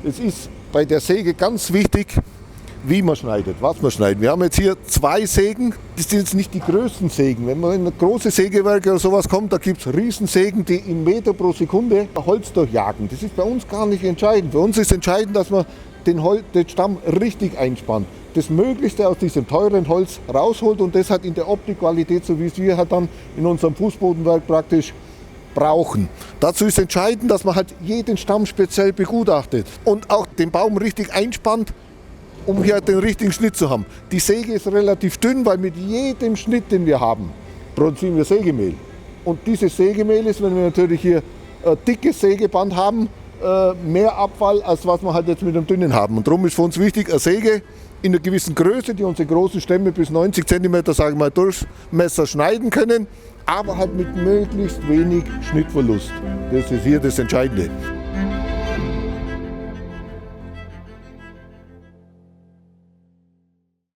Es ist bei der Säge ganz wichtig, wie man schneidet, was man schneidet. Wir haben jetzt hier 2 Sägen, das sind jetzt nicht die größten Sägen. Wenn man in große Sägewerke oder sowas kommt, da gibt es Riesensägen, die in Meter pro Sekunde Holz durchjagen. Das ist bei uns gar nicht entscheidend. Für uns ist entscheidend, dass man den Stamm richtig einspannt. Das Möglichste aus diesem teuren Holz rausholt und das hat in der Optikqualität, so wie es wir halt dann in unserem Fußbodenwerk praktisch brauchen. Dazu ist entscheidend, dass man halt jeden Stamm speziell begutachtet und auch den Baum richtig einspannt, um hier den richtigen Schnitt zu haben. Die Säge ist relativ dünn, weil mit jedem Schnitt, den wir haben, produzieren wir Sägemehl. Und dieses Sägemehl ist, wenn wir natürlich hier ein dickes Sägeband haben, mehr Abfall, als was wir halt jetzt mit einem dünnen haben. Und darum ist für uns wichtig, eine Säge in einer gewissen Größe, die unsere großen Stämme bis 90 cm, sagen wir mal, Durchmesser schneiden können, aber halt mit möglichst wenig Schnittverlust. Das ist hier das Entscheidende.